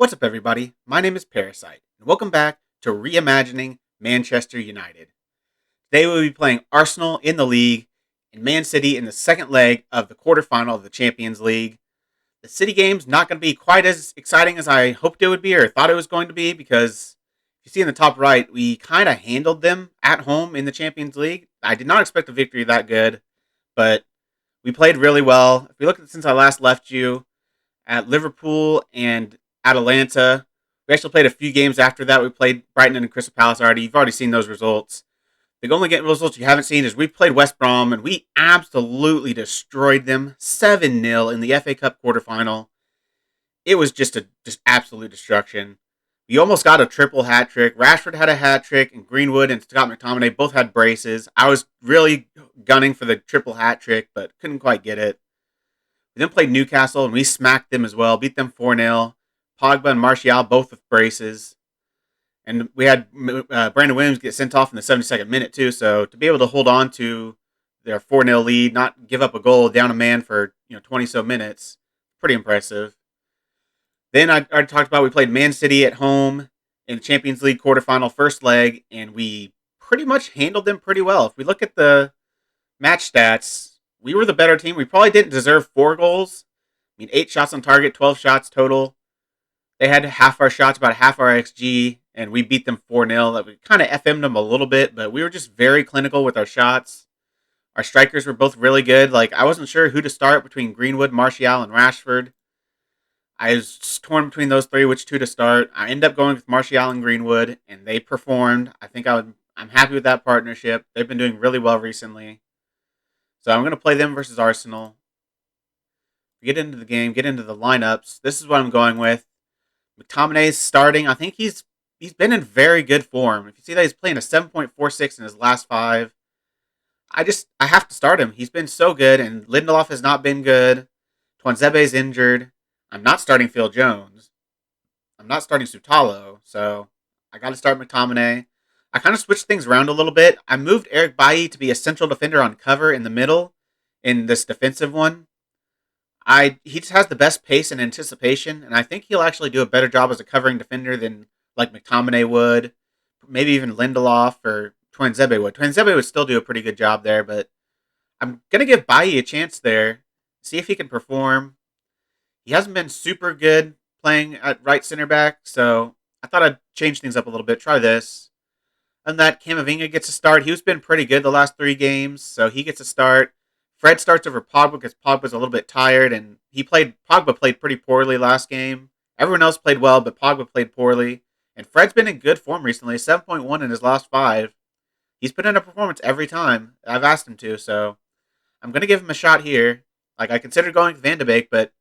What's up, everybody? My name is Parasite, and welcome back to Reimagining Manchester United. Today we'll be playing Arsenal in the league and Man City in the second leg of the quarterfinal of the Champions League. The City game's not going to be quite as exciting as I hoped it would be or thought it was going to be because if you see in the top right, we kind of handled them at home in the Champions League. I did not expect a victory that good, but we played really well. If we look at since I last left you, at Liverpool and Atalanta. We actually played a few games after that. We played Brighton and Crystal Palace already. You've already seen those results. The only results you haven't seen is we played West Brom and we absolutely destroyed them 7-0 in the FA Cup quarterfinal. It was just absolute destruction. We almost got a triple hat trick. Rashford had a hat trick, and Greenwood and Scott McTominay both had braces. I was really gunning for the triple hat trick, but couldn't quite get it. We then played Newcastle, and we smacked them as well, beat them 4-0. Pogba and Martial both with braces. And we had Brandon Williams get sent off in the 72nd minute, too. So to be able to hold on to their 4-0 lead, not give up a goal, down a man for 20-so minutes, pretty impressive. Then I already talked about we played Man City at home in the Champions League quarterfinal first leg, and we pretty much handled them pretty well. If we look at the match stats, we were the better team. We probably didn't deserve 4 goals. I mean, 8 shots on target, 12 shots total. They had half our shots, about half our XG, and we beat them 4-0. We kind of FM'd them a little bit, but we were just very clinical with our shots. Our strikers were both really good. I wasn't sure who to start between Greenwood, Martial, and Rashford. I was torn between those three, which two to start. I ended up going with Martial and Greenwood, and they performed. I think I'm happy with that partnership. They've been doing really well recently. So I'm going to play them versus Arsenal. Get into the game, get into the lineups. This is what I'm going with. McTominay's starting. I think he's been in very good form. If you see that he's playing a 7.46 in his last 5, I have to start him. He's been so good, and Lindelof has not been good. Twanzebe's injured. I'm not starting Phil Jones. I'm not starting Sutalo, so I got to start McTominay. I kind of switched things around a little bit. I moved Eric Bailly to be a central defender on cover in the middle in this defensive one. He just has the best pace and anticipation, and I think he'll actually do a better job as a covering defender than McTominay would, maybe even Lindelof or Twanzebe would. Twanzebe would still do a pretty good job there, but I'm gonna give Bailly a chance there, see if he can perform. He hasn't been super good playing at right center back, so I thought I'd change things up a little bit. Try this. And that Camavinga gets a start. He's been pretty good the last 3 games, so he gets a start. Fred starts over Pogba because Pogba's a little bit tired, and Pogba played pretty poorly last game. Everyone else played well, but Pogba played poorly. And Fred's been in good form recently, 7.1 in his last 5. He's put in a performance every time I've asked him to, so I'm going to give him a shot here. I considered going with Van de Beek, but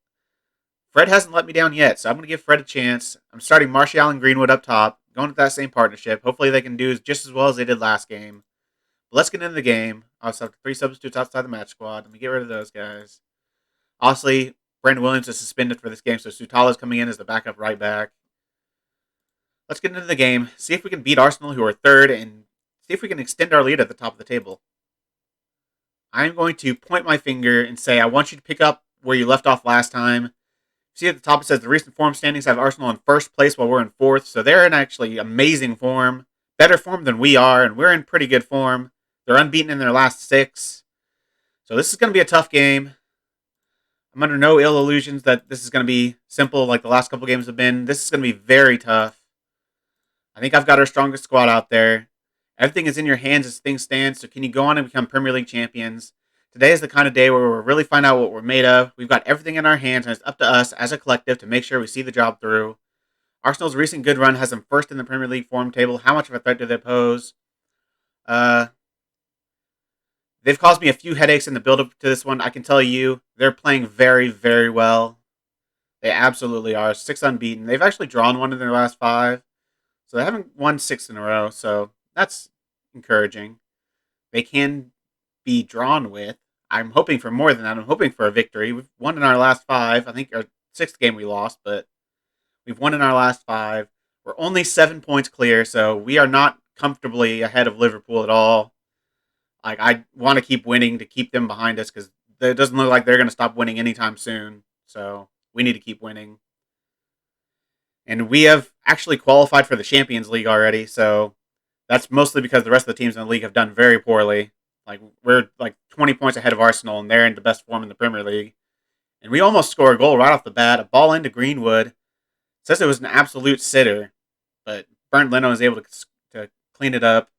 Fred hasn't let me down yet, so I'm going to give Fred a chance. I'm starting Martial and Greenwood up top, going with that same partnership. Hopefully they can do just as well as they did last game. But let's get into the game. I also have 3 substitutes outside the match squad. Let me get rid of those guys. Obviously, Brandon Williams is suspended for this game, so Sutalo is coming in as the backup right back. Let's get into the game, see if we can beat Arsenal, who are 3rd, and see if we can extend our lead at the top of the table. I'm going to point my finger and say I want you to pick up where you left off last time. See at the top it says the recent form standings have Arsenal in 1st place while we're in 4th, so they're in actually amazing form, better form than we are, and we're in pretty good form. They're unbeaten in their last 6. So this is going to be a tough game. I'm under no ill illusions that this is going to be simple like the last couple games have been. This is going to be very tough. I think I've got our strongest squad out there. Everything is in your hands as things stand, so can you go on and become Premier League champions? Today is the kind of day where we'll really find out what we're made of. We've got everything in our hands, and it's up to us as a collective to make sure we see the job through. Arsenal's recent good run has them 1st in the Premier League form table. How much of a threat do they pose? They've caused me a few headaches in the build-up to this one. I can tell you, they're playing very, very well. They absolutely are. 6 unbeaten. They've actually drawn 1 in their last 5. So they haven't won 6 in a row. So that's encouraging. They can be drawn with. I'm hoping for more than that. I'm hoping for a victory. We've won in our last 5. I think our 6th game we lost, but we've won in our last 5. We're only 7 points clear, so we are not comfortably ahead of Liverpool at all. I want to keep winning to keep them behind us because it doesn't look like they're going to stop winning anytime soon. So we need to keep winning. And we have actually qualified for the Champions League already, so that's mostly because the rest of the teams in the league have done very poorly. Like, we're like 20 points ahead of Arsenal, and they're in the best form in the Premier League. And we almost score a goal right off the bat. A ball into Greenwood. It says it was an absolute sitter, but Bernd Leno was able to clean it up.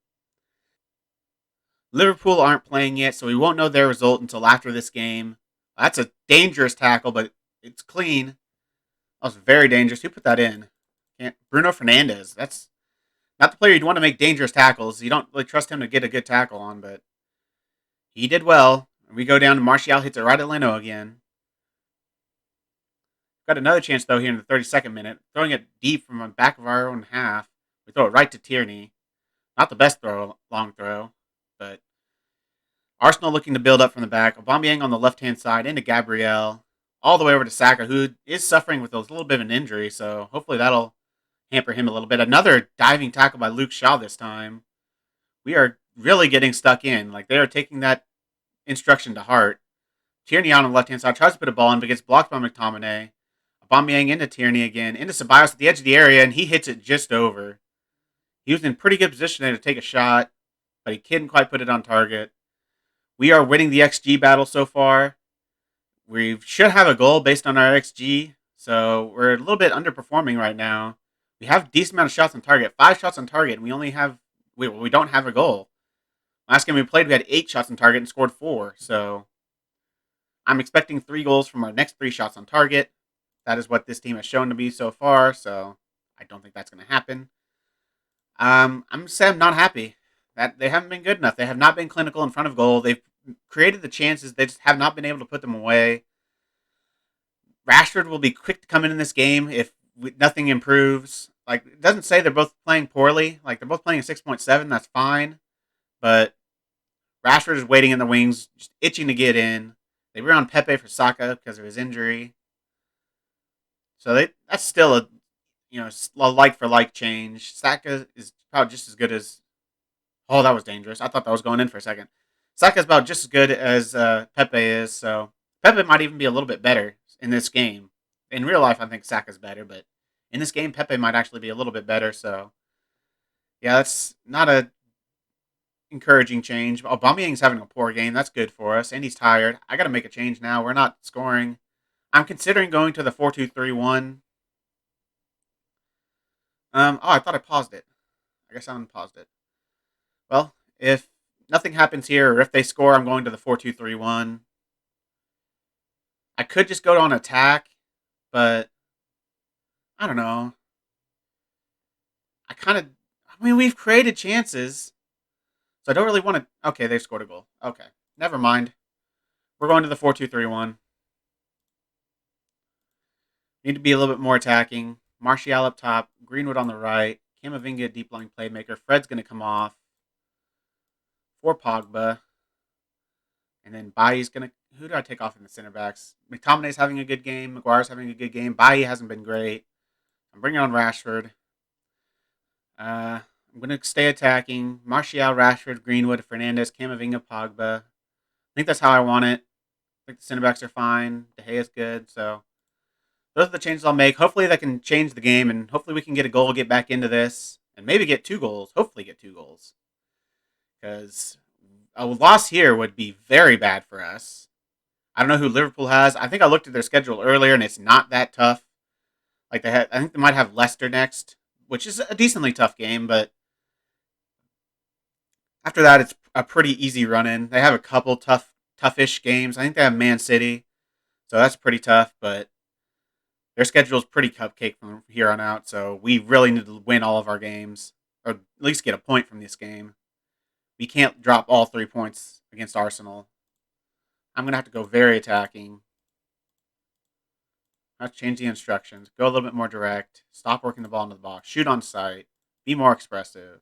Liverpool aren't playing yet, so we won't know their result until after this game. That's a dangerous tackle, but it's clean. That was very dangerous. Who put that in? Bruno Fernandes. That's not the player you'd want to make dangerers tackles. You don't really trust him to get a good tackle on, but he did well. We go down to Martial, hits it right at Leno again. Got another chance, though, here in the 32nd minute. Throwing it deep from the back of our own half. We throw it right to Tierney. Not the best long throw, but Arsenal looking to build up from the back. Aubameyang on the left-hand side into Gabriel. All the way over to Saka, who is suffering with a little bit of an injury, so hopefully that'll hamper him a little bit. Another diving tackle by Luke Shaw this time. We are really getting stuck in. Like, they are taking that instruction to heart. Tierney on the left-hand side tries to put a ball in, but gets blocked by McTominay. Aubameyang into Tierney again, into Ceballos at the edge of the area, and he hits it just over. He was in pretty good position there to take a shot, but he couldn't quite put it on target. We are winning the XG battle so far. We should have a goal based on our XG, so we're a little bit underperforming right now. We have a decent amount of shots on target, 5 shots on target, and we don't have a goal. Last game we played, we had 8 shots on target and scored 4, so I'm expecting 3 goals from our next 3 shots on target. That is what this team has shown to be so far, so I don't think that's going to happen. I'm not happy that they haven't been good enough. They have not been clinical in front of goal. They've created the chances. They just have not been able to put them away. Rashford will be quick to come in this game if nothing improves. Like, it doesn't say they're both playing poorly. Like, they're both playing a 6.7. That's fine. But Rashford is waiting in the wings, just itching to get in. They were on Pepe for Saka because of his injury. So that's still a like for like change. Saka is probably just as good as. Oh, that was dangerous. I thought that was going in for a second. Saka's about just as good as Pepe is, so Pepe might even be a little bit better in this game. In real life, I think Saka's better, but in this game, Pepe might actually be a little bit better. So, yeah, that's not a encouraging change. Aubameyang's having a poor game. That's good for us, and he's tired. I got to make a change now. We're not scoring. I'm considering going to the 4-2-3-1. I thought I paused it. I guess I unpaused it. Well, if nothing happens here, or if they score, I'm going to the 4-2-3-1. I could just go on attack, but I don't know. We've created chances, so I don't really want to. Okay, they've scored a goal. Okay, never mind. We're going to the 4-2-3-1. Need to be a little bit more attacking. Martial up top, Greenwood on the right, Camavinga deep lying playmaker. Fred's going to come off for Pogba. And then Bailly's going to... Who do I take off in the center backs? McTominay's having a good game. Maguire's having a good game. Bailly hasn't been great. I'm bringing on Rashford. I'm going to stay attacking. Martial, Rashford, Greenwood, Fernandes, Camavinga, Pogba. I think that's how I want it. I think the center backs are fine. De Gea's good. So those are the changes I'll make. Hopefully that can change the game, and hopefully we can get a goal, get back into this, and maybe get 2 goals. Hopefully get 2 goals. Because a loss here would be very bad for us. I don't know who Liverpool has. I think I looked at their schedule earlier, and it's not that tough. I think they might have Leicester next, which is a decently tough game, but after that, it's a pretty easy run-in. They have a couple toughish games. I think they have Man City, so that's pretty tough, but their schedule is pretty cupcake from here on out, so we really need to win all of our games, or at least get a point from this game. We can't drop all 3 points against Arsenal. I'm going to have to go very attacking. Let's change the instructions. Go a little bit more direct. Stop working the ball into the box. Shoot on sight. Be more expressive.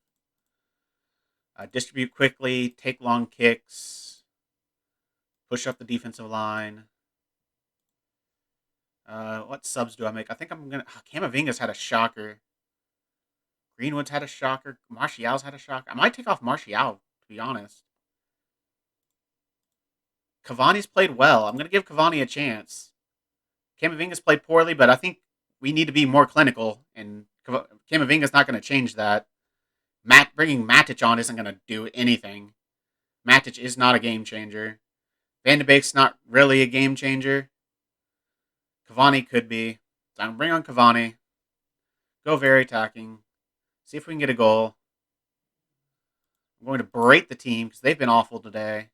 Distribute quickly. Take long kicks. Push up the defensive line. What subs do I make? I think I'm going to... Camavinga's had a shocker. Greenwood's had a shocker. Martial's had a shocker. I might take off Martial, to be honest. Cavani's played well. I'm going to give Cavani a chance. Camavinga's played poorly, but I think we need to be more clinical, and Camavinga's not going to change that. Bringing Matic on isn't going to do anything. Matic is not a game changer. Van de Beek's not really a game changer. Cavani could be. So I'm going to bring on Cavani. Go very attacking. See if we can get a goal. I'm going to berate the team because they've been awful today.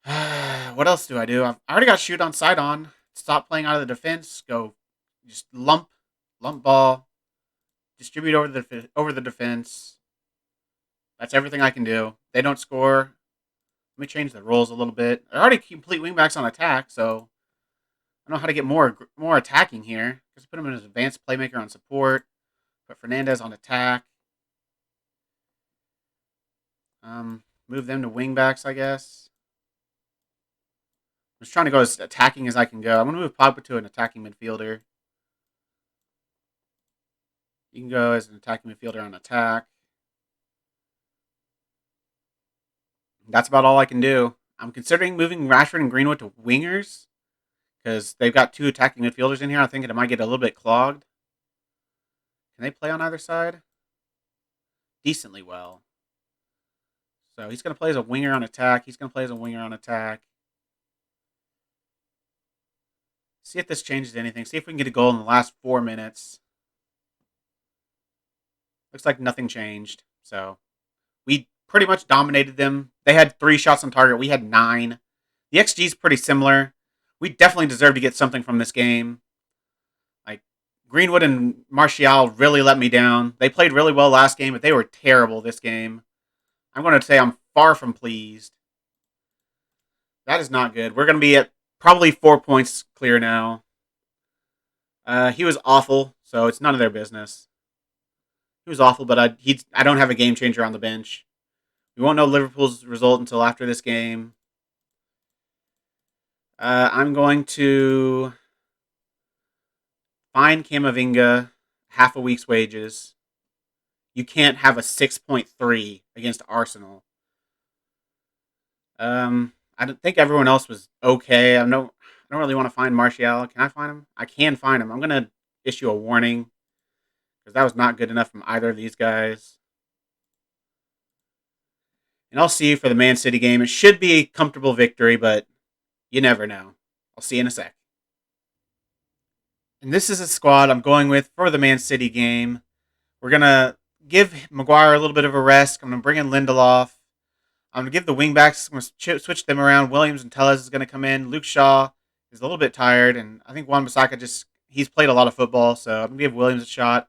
What else do? I already got shoot on, side on. Stop playing out of the defense. Go just lump ball. Distribute over the defense. That's everything I can do. They don't score. Let me change the roles a little bit. I already complete wingbacks on attack, so I know how to get more attacking here. Just put him in as advanced playmaker on support. Put Fernandez on attack. Move them to wingbacks, I guess. I'm just trying to go as attacking as I can go. I'm going to move Pogba to an attacking midfielder. You can go as an attacking midfielder on attack. That's about all I can do. I'm considering moving Rashford and Greenwood to wingers because they've got two attacking midfielders in here. I'm thinking it might get a little bit clogged. Can they play on either side? Decently well. So he's going to play as a winger on attack. He's going to play as a winger on attack. See if this changes anything. See if we can get a goal in the last 4 minutes. Looks like nothing changed. So we pretty much dominated them. They had 3 shots on target. We had 9. The XG is pretty similar. We definitely deserve to get something from this game. Like, Greenwood and Martial really let me down. They played really well last game, but they were terrible this game. I'm going to say I'm far from pleased. That is not good. We're going to be at probably 4 points clear now. He was awful, so it's none of their business. He was awful, but I don't have a game changer on the bench. We won't know Liverpool's result until after this game. I'm going to fine Camavinga half a week's wages. You can't have a 6.3 against Arsenal. I don't think everyone else was okay. I don't really want to find Martial. Can I find him? I can find him. I'm going to issue a warning because that was not good enough from either of these guys. And I'll see you for the Man City game. It should be a comfortable victory, but you never know. I'll see you in a sec. And this is a squad I'm going with for the Man City game. We're going to give Maguire a little bit of a rest. I'm going to bring in Lindelof. I'm going to give the wingbacks, I'm going to switch them around. Williams and Tellez is going to come in. Luke Shaw is a little bit tired, and I think Wan-Bissaka he's played a lot of football, so I'm going to give Williams a shot.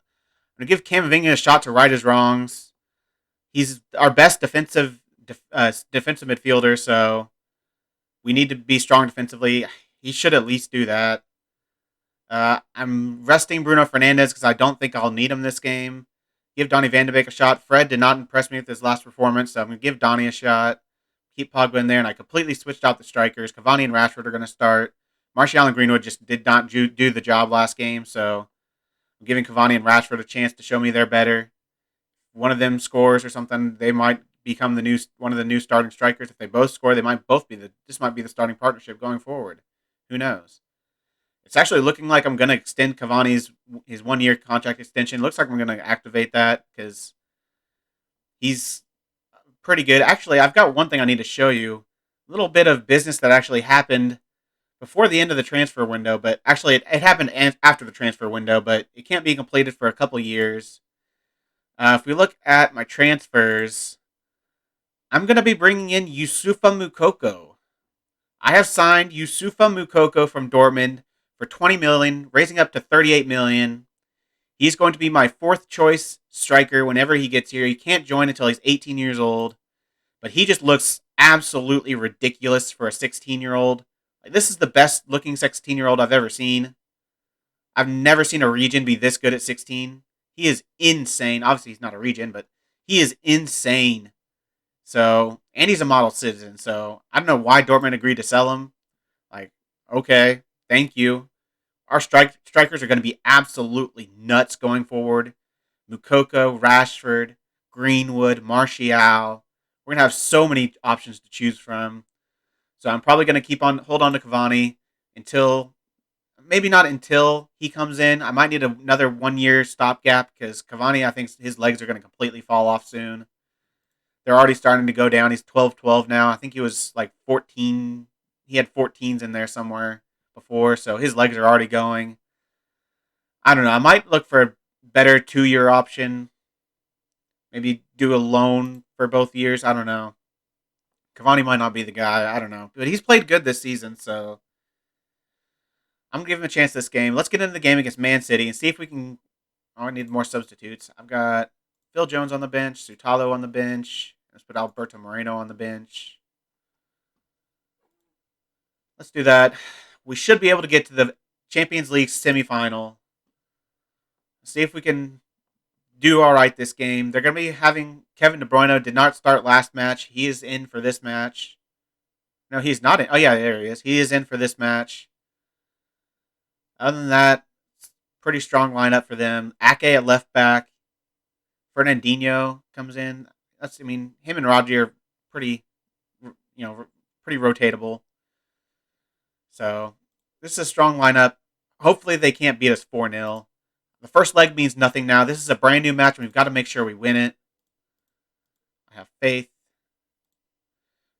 I'm going to give Camavinga a shot to right his wrongs. He's our best defensive midfielder, so we need to be strong defensively. He should at least do that. I'm resting Bruno Fernandes because I don't think I'll need him this game. Give Donny van de Beek a shot. Fred did not impress me with his last performance, so I'm going to give Donny a shot. Keep Pogba in there, and I completely switched out the strikers. Cavani and Rashford are going to start. Martial and Greenwood just did not do the job last game, so I'm giving Cavani and Rashford a chance to show me they're better. If one of them scores or something, they might become one of the new starting strikers. If they both score, they might both be this might be the starting partnership going forward. Who knows? It's actually looking like I'm going to extend Cavani's his 1-year contract extension. Looks like I'm going to activate that because he's pretty good. Actually, I've got one thing I need to show you. A little bit of business that actually happened before the end of the transfer window, but actually it happened after the transfer window, but it can't be completed for a couple years. If we look at my transfers, I'm going to be bringing in Youssoufa Moukoko. I have signed Youssoufa Moukoko from Dortmund for 20 million, raising up to 38 million. He's going to be my 4th choice striker whenever he gets here. He can't join until he's 18 years old, but he just looks absolutely ridiculous for a 16-year-old. Like, this is the best looking 16-year-old I've ever seen. I've never seen a region be this good at 16. He is insane. Obviously, he's not a region, but he is insane. So, and he's a model citizen. So, I don't know why Dortmund agreed to sell him. Like, okay, thank you. Our strikers are going to be absolutely nuts going forward. Moukoko, Rashford, Greenwood, Martial. We're going to have so many options to choose from. So I'm probably going to hold on to Cavani until maybe not until he comes in. I might need another 1 year stopgap because Cavani, I think his legs are going to completely fall off soon. They're already starting to go down. He's 12-12 now. I think he was like 14. He had 14s in there somewhere before, so his legs are already going. I don't know. I might look for a better 2 year option. Maybe do a loan for both years. I don't know. Cavani might not be the guy. I don't know. But he's played good this season, so I'm going to give him a chance this game. Let's get into the game against Man City and see if we can. Oh, I need more substitutes. I've got Phil Jones on the bench, Sutalo on the bench. Let's put Alberto Moreno on the bench. Let's do that. We should be able to get to the Champions League semifinal. See if we can do all right this game. They're going to be having Kevin De Bruyne did not start last match. He is in for this match. No, he's not in. Oh, yeah, there he is. He is in for this match. Other than that, pretty strong lineup for them. Ake at left back. Fernandinho comes in. Him and Rodri are pretty, pretty rotatable. So this is a strong lineup. Hopefully they can't beat us 4-0. The first leg means nothing now. This is a brand new match, and we've got to make sure we win it. I have faith.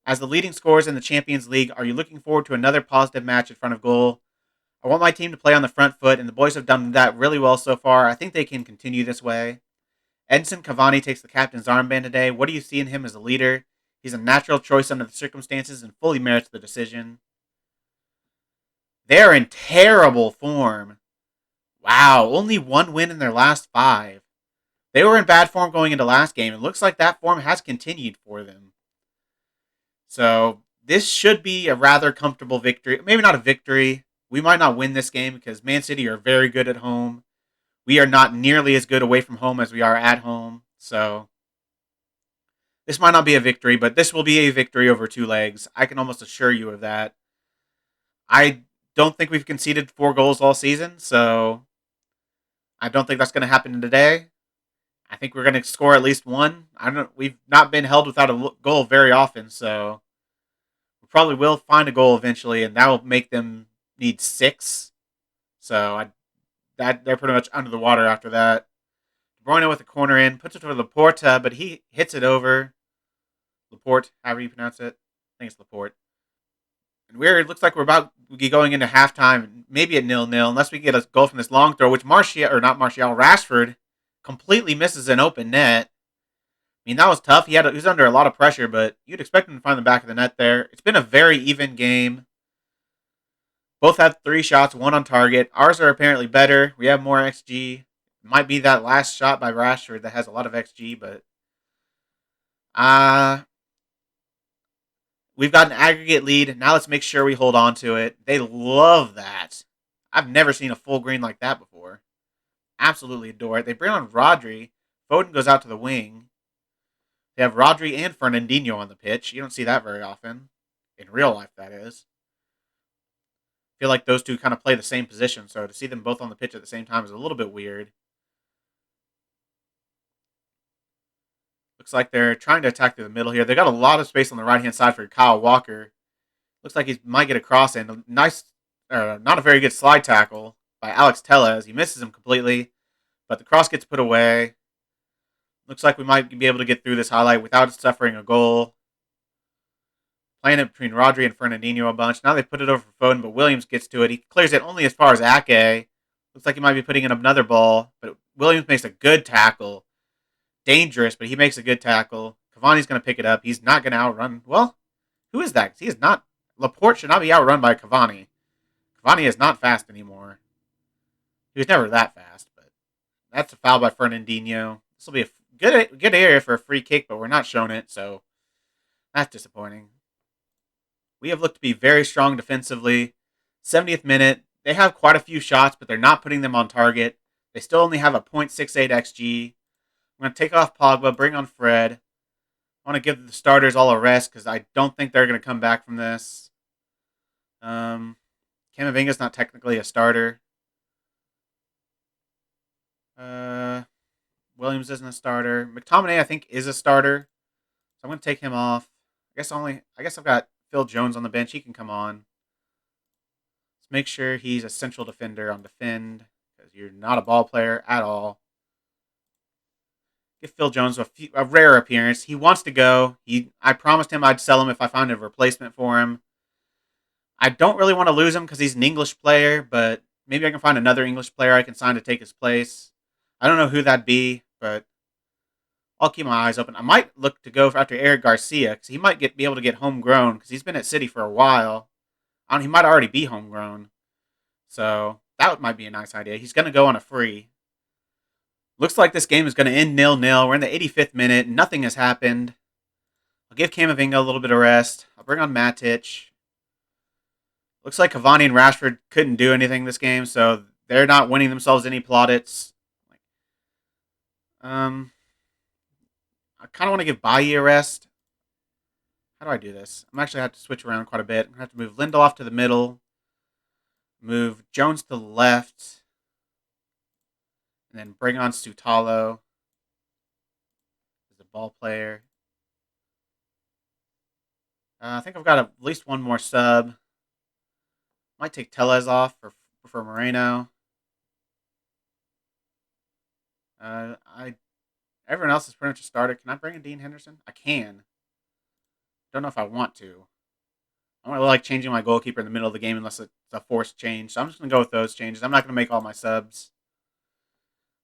As the leading scorers in the Champions League, are you looking forward to another positive match in front of goal? I want my team to play on the front foot, and the boys have done that really well so far. I think they can continue this way. Edinson Cavani takes the captain's armband today. What do you see in him as a leader? He's a natural choice under the circumstances and fully merits the decision. They're in terrible form. Wow, only one win in their last 5. They were in bad form going into last game. It looks like that form has continued for them. So this should be a rather comfortable victory. Maybe not a victory. We might not win this game because Man City are very good at home. We are not nearly as good away from home as we are at home. So this might not be a victory, but this will be a victory over 2 legs. I can almost assure you of that. I don't think we've conceded 4 goals all season, so I don't think that's going to happen today. I think we're going to score at least 1. We've not been held without a goal very often, so we probably will find a goal eventually, and that will make them need 6. So they're pretty much under the water after that. De Bruyne with a corner in, puts it to Laporta, but he hits it over. Laporte, however you pronounce it. I think it's Laporte. And it looks like we're about to be going into halftime, maybe at 0-0, unless we get a goal from this long throw, which Rashford completely misses an open net. I mean, that was tough. He was under a lot of pressure, but you'd expect him to find the back of the net there. It's been a very even game. Both have 3 shots, 1 on target. Ours are apparently better. We have more XG. It might be that last shot by Rashford that has a lot of XG, but we've got an aggregate lead. Now let's make sure we hold on to it. They love that. I've never seen a full green like that before. Absolutely adore it. They bring on Rodri. Foden goes out to the wing. They have Rodri and Fernandinho on the pitch. You don't see that very often. In real life, that is. I feel like those two kind of play the same position, so to see them both on the pitch at the same time is a little bit weird. Looks like they're trying to attack through the middle here. They got a lot of space on the right-hand side for Kyle Walker. Looks like he might get a cross in. Not a very good slide tackle by Alex Tellez. He misses him completely, but the cross gets put away. Looks like we might be able to get through this highlight without suffering a goal. Playing it between Rodri and Fernandinho a bunch. Now they put it over for Foden, but Williams gets to it. He clears it only as far as Ake. Looks like he might be putting in another ball, but Williams makes a good tackle. Dangerous, but he makes a good tackle. Cavani's going to pick it up. He's not going to outrun. Well, who is that? He is not. Laporte should not be outrun by Cavani. Cavani is not fast anymore. He was never that fast, but that's a foul by Fernandinho. This will be a good area for a free kick, but we're not showing it, so that's disappointing. We have looked to be very strong defensively. 70th minute. They have quite a few shots, but they're not putting them on target. They still only have a .68 XG. I'm going to take off Pogba, bring on Fred. I want to give the starters all a rest because I don't think they're going to come back from this. Camavinga's not technically a starter. Williams isn't a starter. McTominay, I think, is a starter. So I'm going to take him off. I guess I've got Phil Jones on the bench. He can come on. Let's make sure he's a central defender on defend, because you're not a ball player at all. Give Phil Jones a rare appearance. He wants to go. I promised him I'd sell him if I found a replacement for him. I don't really want to lose him because he's an English player, but maybe I can find another English player I can sign to take his place. I don't know who that'd be, but I'll keep my eyes open. I might look to go after Eric Garcia because he might be able to get homegrown because he's been at City for a while. He might already be homegrown. So that might be a nice idea. He's going to go on a free. Looks like this game is going to end 0-0. We're in the 85th minute. Nothing has happened. I'll give Camavinga a little bit of rest. I'll bring on Matic. Looks like Cavani and Rashford couldn't do anything this game, so they're not winning themselves any plaudits. I kind of want to give Bailly a rest. How do I do this? I'm actually going to have to switch around quite a bit. I'm going to have to move Lindelof to the middle. Move Jones to the left. And then bring on Sutalo as a ball player. I think I've got at least one more sub. Might take Tellez off for Moreno. Everyone else is pretty much started. Can I bring in Dean Henderson? I can. Don't know if I want to. I don't really like changing my goalkeeper in the middle of the game unless it's a forced change. So I'm just going to go with those changes. I'm not going to make all my subs.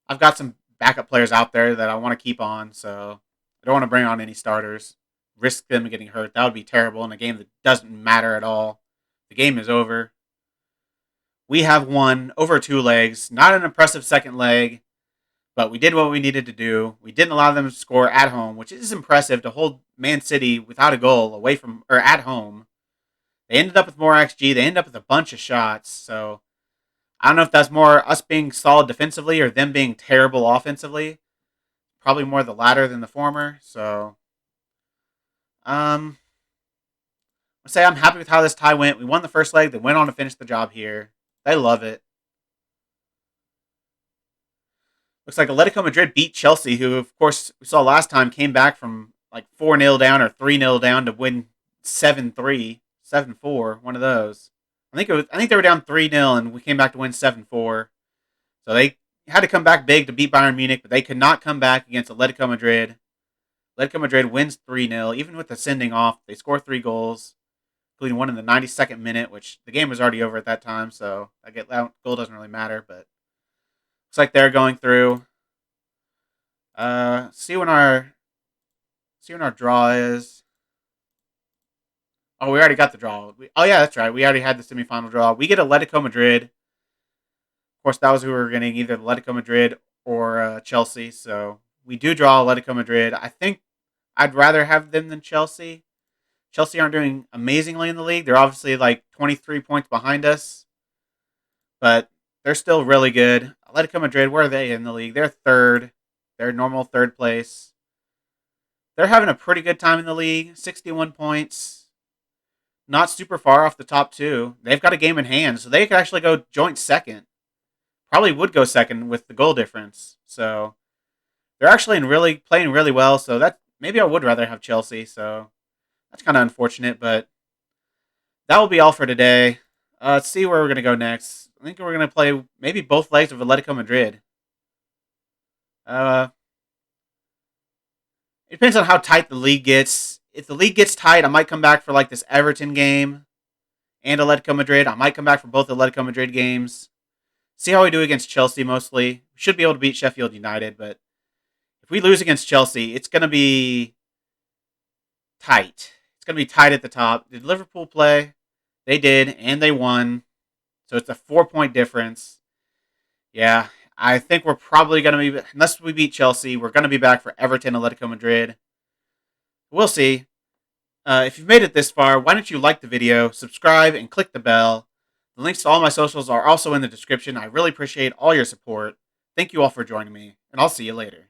I've got some backup players out there that I want to keep on, so I don't want to bring on any starters. Risk them getting hurt. That would be terrible in a game that doesn't matter at all. The game is over. We have won over 2 legs. Not an impressive second leg, but we did what we needed to do. We didn't allow them to score at home, which is impressive to hold Man City without a goal away from or at home. They ended up with more XG. They ended up with a bunch of shots, so I don't know if that's more us being solid defensively or them being terrible offensively. Probably more the latter than the former. So, I'll say I'm happy with how this tie went. We won the first leg. They went on to finish the job here. They love it. Looks like Atletico Madrid beat Chelsea, who, of course, we saw last time came back from like 4-0 down or 3-0 down to win 7-3, 7-4, one of those. I think they were down 3-0 and we came back to win 7-4. So they had to come back big to beat Bayern Munich, but they could not come back against Atletico Madrid. Atletico Madrid wins 3-0. Even with the sending off, they score 3 goals, including one in the 92nd minute, which the game was already over at that time, so that goal doesn't really matter, but looks like they're going through. See when our draw is. Oh, we already got the draw. Yeah, that's right. We already had the semifinal draw. We get Atletico Madrid. Of course, that was who we were getting, either Atletico Madrid or Chelsea. So we do draw Atletico Madrid. I think I'd rather have them than Chelsea. Chelsea aren't doing amazingly in the league. They're obviously like 23 points behind us. But they're still really good. Atletico Madrid, where are they in the league? They're third. They're normal third place. They're having a pretty good time in the league. 61 points. Not super far off the top 2. They've got a game in hand, so they could actually go joint second. Probably would go second with the goal difference. So they're actually playing really well. So that maybe I would rather have Chelsea. So that's kind of unfortunate, but that will be all for today. Let's see where we're going to go next. I think we're going to play maybe both legs of Atletico Madrid. It depends on how tight the league gets. If the league gets tight, I might come back for like this Everton game and Atletico Madrid. I might come back for both Atletico Madrid games. See how we do against Chelsea mostly. We should be able to beat Sheffield United, but if we lose against Chelsea, it's going to be tight. It's going to be tight at the top. Did Liverpool play? They did, and they won. So it's a 4-point difference. Yeah, I think we're probably going to be, unless we beat Chelsea, we're going to be back for Everton, Atletico Madrid. We'll see. If you've made it this far, why don't you like the video, subscribe, and click the bell. The links to all my socials are also in the description. I really appreciate all your support. Thank you all for joining me, and I'll see you later.